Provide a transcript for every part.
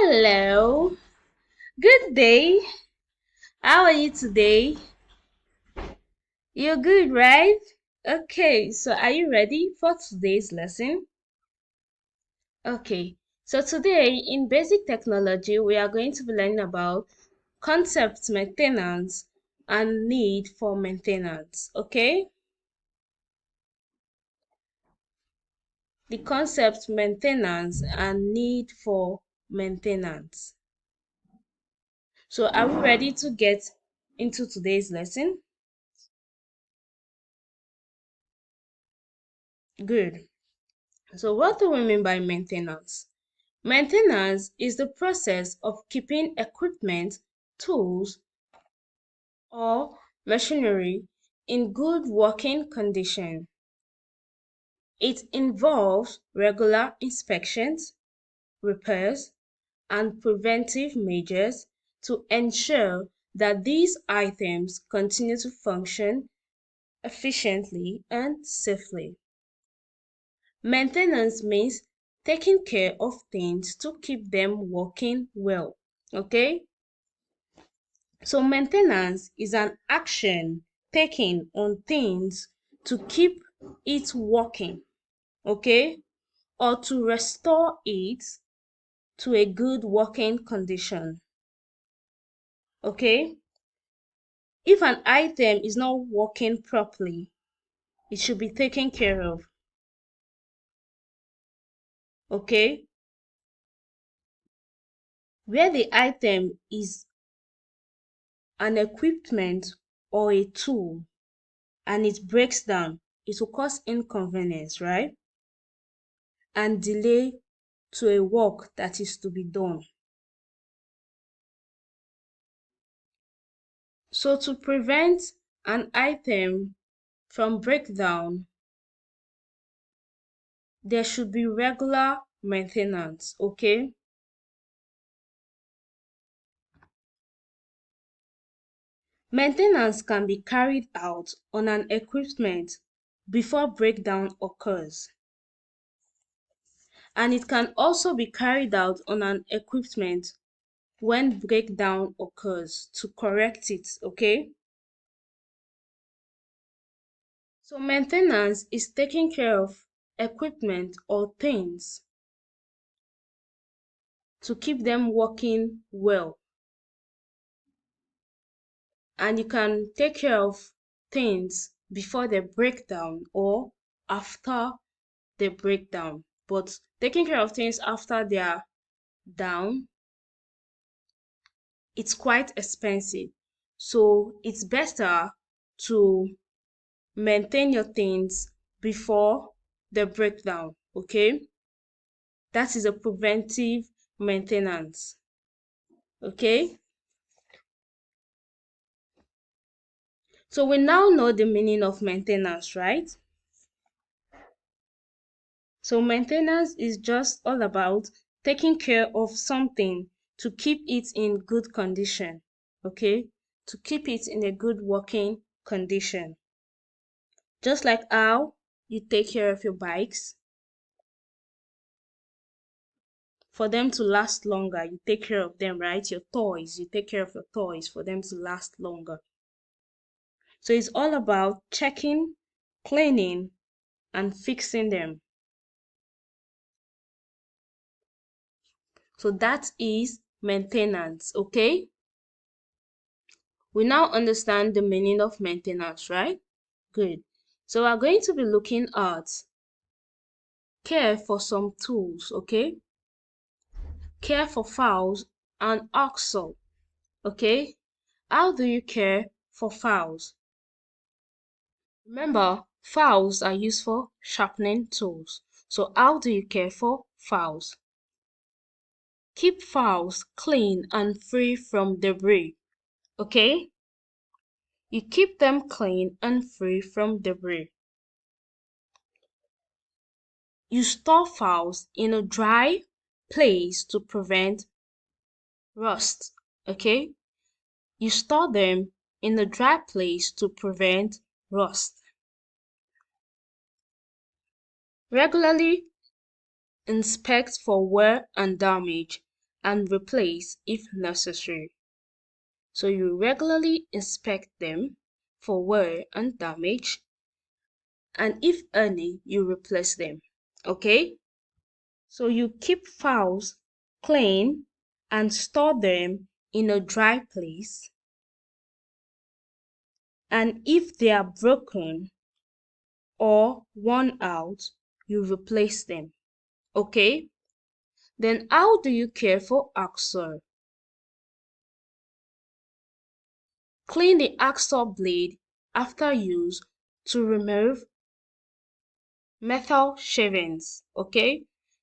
Hello, good day. How are you today? You're good, right? Okay, so are you ready for today's lesson? Okay, so today in basic technology, we are going to be learning about concept maintenance and need for maintenance. Okay, the concept maintenance and need for maintenance. So, are we ready to get into today's lesson? Good. So what do we mean by maintenance? Maintenance is the process of keeping equipment, tools, or machinery in good working condition. It involves regular inspections, repairs, and preventive measures to ensure that these items continue to function efficiently and safely. Maintenance means taking care of things to keep them working well. Okay? So, maintenance is an action taken on things to keep it working. Okay? Or to restore it to a good working condition. Okay? If an item is not working properly, it should be taken care of. Okay? Where the item is an equipment or a tool and it breaks down, it will cause inconvenience, right? And delay to a work that is to be done. So to prevent an item from breakdown, there should be regular maintenance, okay? Maintenance can be carried out on an equipment before breakdown occurs. And it can also be carried out on an equipment when breakdown occurs to correct it, okay? So maintenance is taking care of equipment or things to keep them working well. And you can take care of things before they break down or after they break down. But taking care of things after they are down, it's quite expensive. So it's better to maintain your things before the breakdown. Okay, that is a preventive maintenance. Okay, so we now know the meaning of maintenance, right? So maintenance is just all about taking care of something to keep it in good condition. Okay, to keep it in a good working condition. Just like how you take care of your bikes, for them to last longer, you take care of them, right? Your toys, you take care of your toys for them to last longer. So it's all about checking, cleaning, and fixing them. So that is maintenance, okay? We now understand the meaning of maintenance, right? Good. So we're going to be looking at care for some tools, okay? Care for fowls and oxen, okay? How do you care for fowls? Remember, files are used for sharpening tools. So how do you care for files? Keep files clean and free from debris. Okay? You keep them clean and free from debris. You store files in a dry place to prevent rust. Okay? You store them in a dry place to prevent rust. Regularly inspect for wear and damage and replace if necessary. So you regularly inspect them for wear and damage, and if any, you replace them. Okay? So you keep files clean and store them in a dry place. And if they are broken or worn out, you replace them. Okay? Then how do you care for hacksaw? Clean the hacksaw blade after use to remove metal shavings. Okay?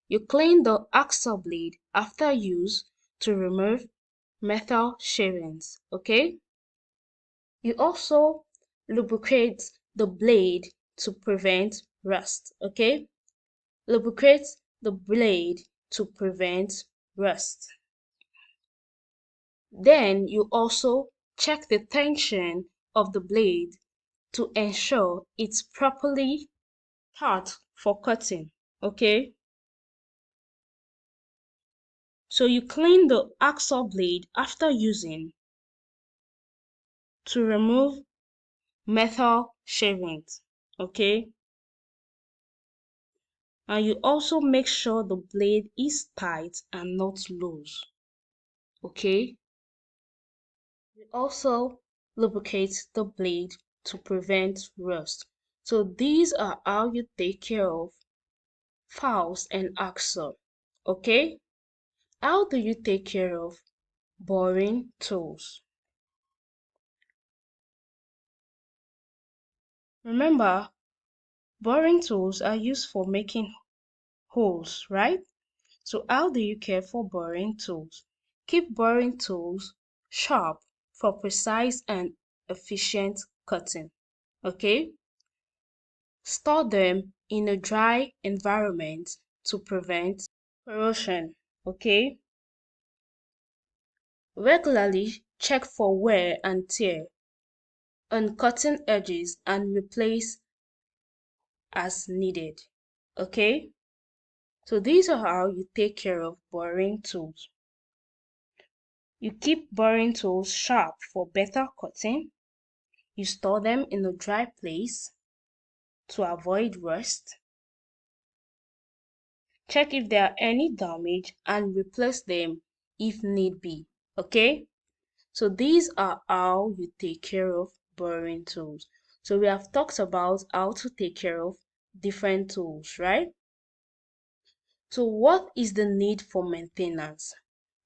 You clean the hacksaw blade after use to remove metal shavings. Okay? You also lubricate the blade to prevent rust. Okay? Lubricate the blade to prevent rust. Then you also check the tension of the blade to ensure it's properly taut for cutting. Okay? So you clean the hacksaw blade after using to remove metal shavings. Okay? And you also make sure the blade is tight and not loose. Okay? You also lubricate the blade to prevent rust. So these are how you take care of files and hacksaw. Okay? How do you take care of boring tools? Remember, boring tools are used for making holes, right? So how do you care for boring tools? Keep boring tools sharp for precise and efficient cutting. Okay? Store them in a dry environment to prevent corrosion. Okay? Regularly check for wear and tear on cutting edges and replace as needed. Okay? So these are how you take care of boring tools. You keep boring tools sharp for better cutting. You store them in a dry place to avoid rust. Check if there are any damage and replace them if need be. Okay? So these are how you take care of boring tools. So we have talked about how to take care of different tools, right? So what is the need for maintenance?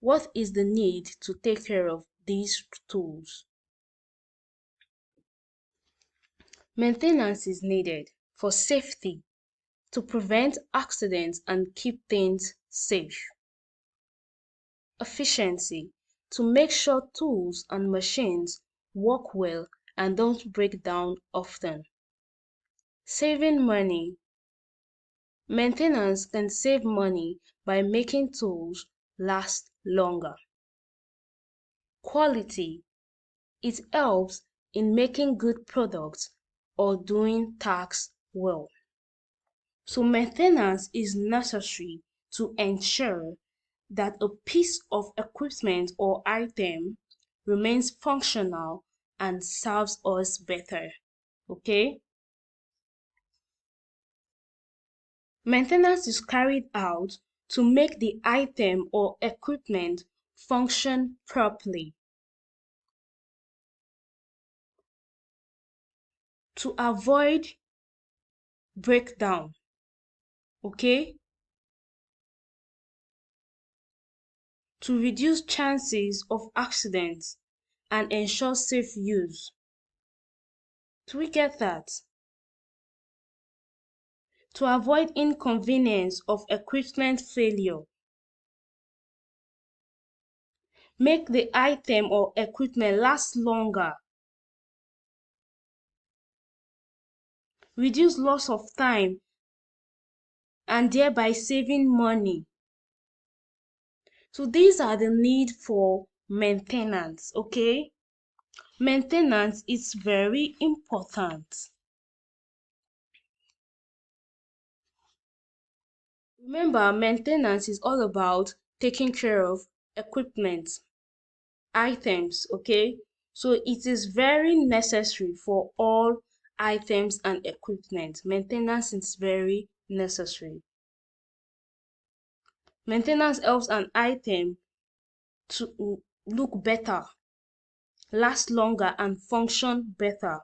What is the need to take care of these tools? Maintenance is needed for safety, to prevent accidents and keep things safe. Efficiency, to make sure tools and machines work well and don't break down often. Saving money. Maintenance can save money by making tools last longer. Quality. It helps in making good products or doing tasks well. So maintenance is necessary to ensure that a piece of equipment or item remains functional and serves us better. Okay? Maintenance is carried out to make the item or equipment function properly, to avoid breakdown. Okay? To reduce chances of accidents and ensure safe use. Do we get that? To avoid inconvenience of equipment failure. Make the item or equipment last longer. Reduce loss of time and thereby saving money. So these are the need for maintenance, okay? Maintenance is very important. Remember, maintenance is all about taking care of equipment, items, okay? So it is very necessary for all items and equipment. Maintenance is very necessary. Maintenance helps an item to look better, last longer, and function better.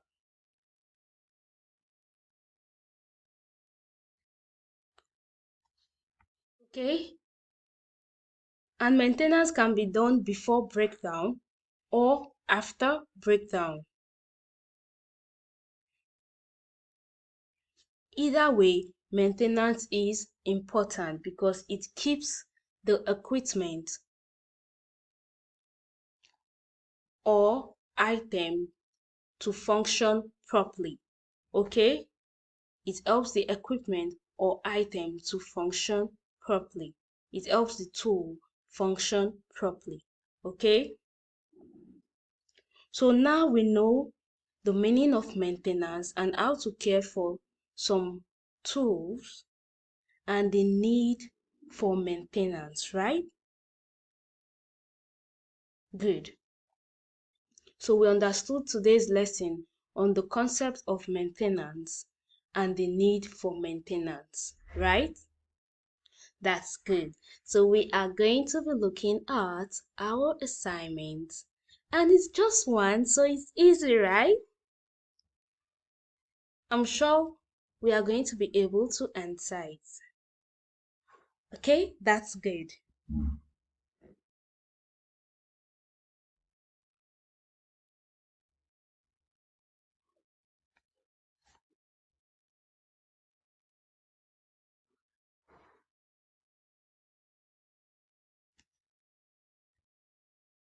Okay? And maintenance can be done before breakdown or after breakdown. Either way, maintenance is important because it keeps the equipment or item to function properly. Okay? It helps the equipment or item to function properly. It helps the tool function properly. Okay? So now we know the meaning of maintenance and how to care for some tools and the need for maintenance, right? Good. So we understood today's lesson on the concept of maintenance and the need for maintenance, right? That's good. So we are going to be looking at our assignment. And it's just one, so it's easy, right? I'm sure we are going to be able to answer it. Okay, that's good.